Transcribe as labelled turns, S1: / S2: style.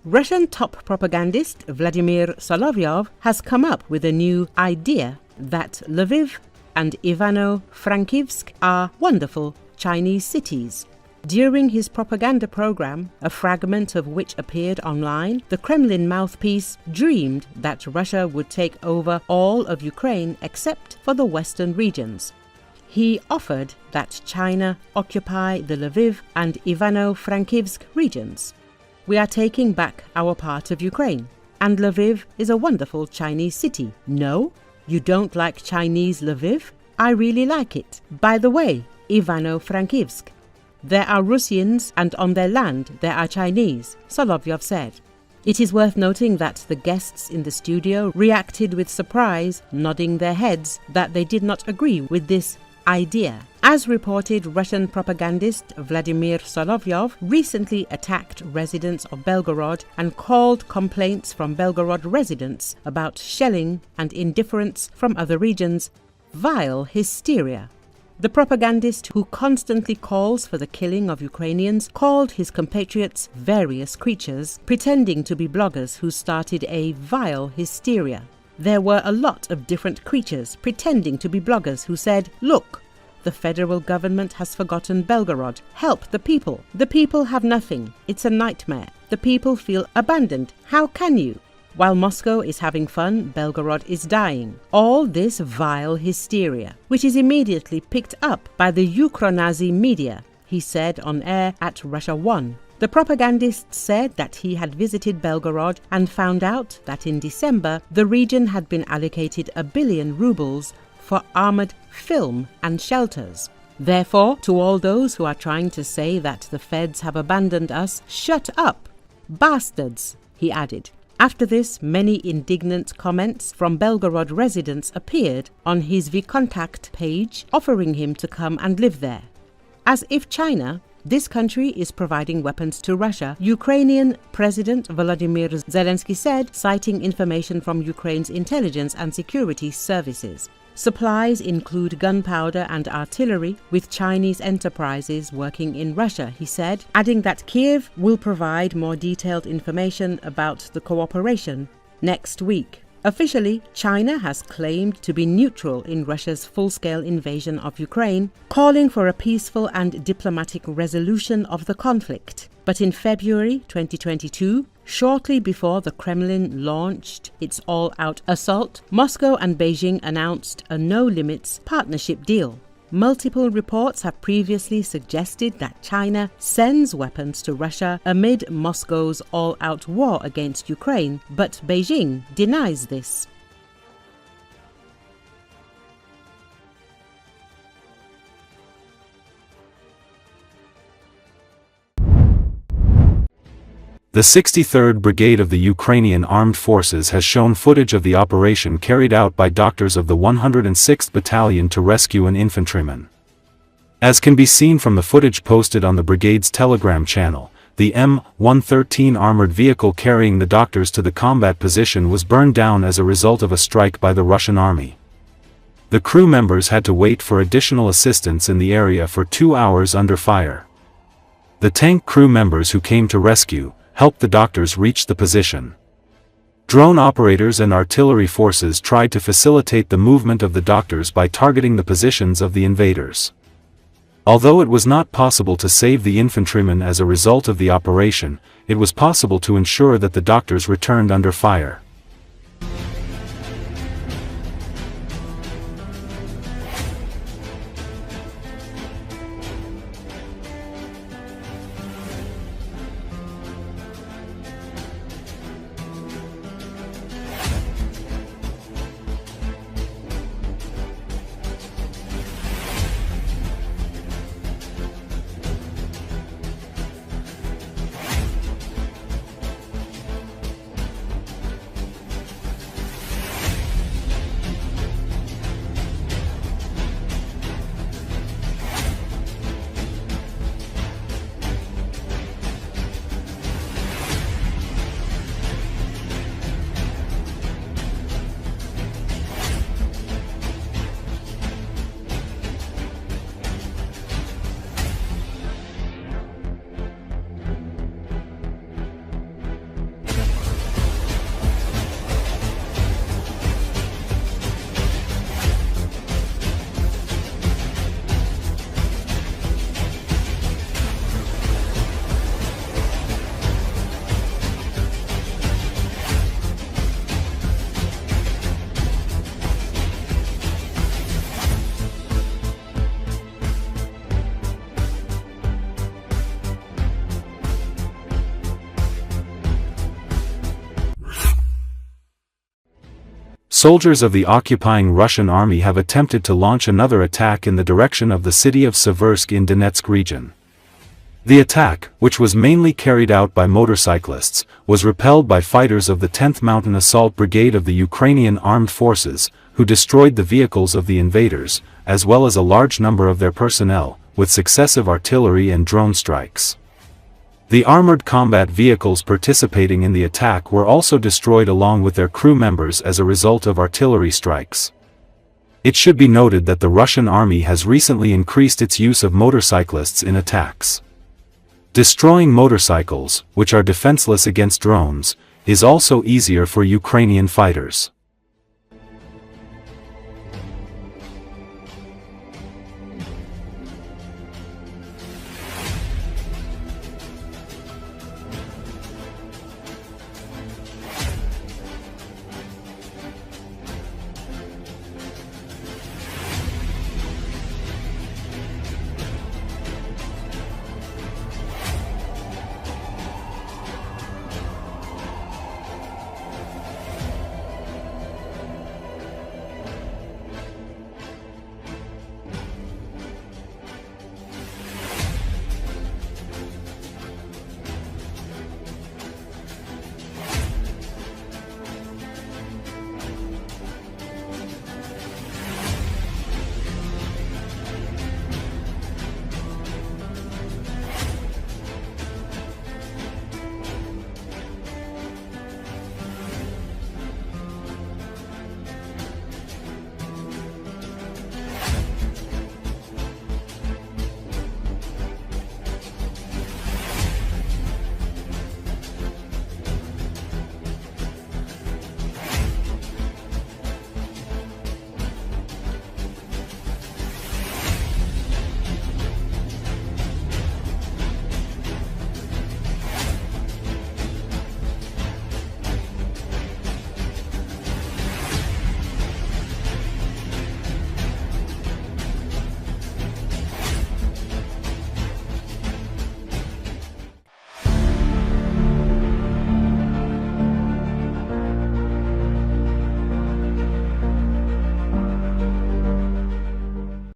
S1: Russian top propagandist Vladimir Solovyov has come up with a new idea that Lviv and Ivano-Frankivsk are wonderful Chinese cities. During his propaganda program, a fragment of which appeared online, the Kremlin mouthpiece dreamed that Russia would take over all of Ukraine except for the western regions. He offered that China occupy the Lviv and Ivano-Frankivsk regions. We are taking back our part of Ukraine, and Lviv is a wonderful Chinese city. No? You don't like Chinese Lviv? I really like it. By the way, Ivano-Frankivsk. There are Rusyns, and on their land there are Chinese, Solovyov said. It is worth noting that the guests in the studio reacted with surprise, nodding their heads that they did not agree with this idea. As reported, Russian propagandist Vladimir Solovyov recently attacked residents of Belgorod and called complaints from Belgorod residents about shelling and indifference from other regions vile hysteria. The propagandist, who constantly calls for the killing of Ukrainians, called his compatriots various creatures, pretending to be bloggers who started a vile hysteria. There were a lot of different creatures pretending to be bloggers who said, "Look, the federal government has forgotten Belgorod. Help the people. The people have nothing. It's a nightmare. The people feel abandoned. How can you? While Moscow is having fun, Belgorod is dying." All this vile hysteria, which is immediately picked up by the Ukro-Nazi media, he said on air at Russia 1. The propagandist said that he had visited Belgorod and found out that in December the region had been allocated 1 billion rubles for armored film and shelters. Therefore, to all those who are trying to say that the feds have abandoned us, shut up, bastards, he added. After this, many indignant comments from Belgorod residents appeared on his VKontakte page, offering him to come and live there. As if China, this country, is providing weapons to Russia, Ukrainian President Volodymyr Zelenski said, citing information from Ukraine's intelligence and security services. Supplies include gunpowder and artillery, with Chinese enterprises working in Russia, he said, adding that Kiev will provide more detailed information about the cooperation next week. Officially, China has claimed to be neutral in Russia's full-scale invasion of Ukraine, calling for a peaceful and diplomatic resolution of the conflict. But in February 2022, shortly before the Kremlin launched its all-out assault, Moscow and Beijing announced a no-limits partnership deal. Multiple reports have previously suggested that China sends weapons to Russia amid Moscow's all-out war against Ukraine, but Beijing denies this.
S2: The 63rd Brigade of the Ukrainian Armed Forces has shown footage of the operation carried out by doctors of the 106th Battalion to rescue an infantryman. As can be seen from the footage posted on the brigade's Telegram channel, the M113 armored vehicle carrying the doctors to the combat position was burned down as a result of a strike by the Russian army. The crew members had to wait for additional assistance in the area for 2 hours under fire. The tank crew members who came to rescue helped the doctors reach the position. Drone operators and artillery forces tried to facilitate the movement of the doctors by targeting the positions of the invaders. Although it was not possible to save the infantrymen as a result of the operation, it was possible to ensure that the doctors returned under fire. soldiers of the occupying Russian army have attempted to launch another attack in the direction of the city of Seversk in Donetsk region. The attack, which was mainly carried out by motorcyclists, was repelled by fighters of the 10th Mountain Assault Brigade of the Ukrainian Armed Forces, who destroyed the vehicles of the invaders, as well as a large number of their personnel, with successive artillery and drone strikes. The armored combat vehicles participating in the attack were also destroyed along with their crew members as a result of artillery strikes. It should be noted that the Russian army has recently increased its use of motorcyclists in attacks. Destroying motorcycles, which are defenseless against drones, is also easier for Ukrainian fighters.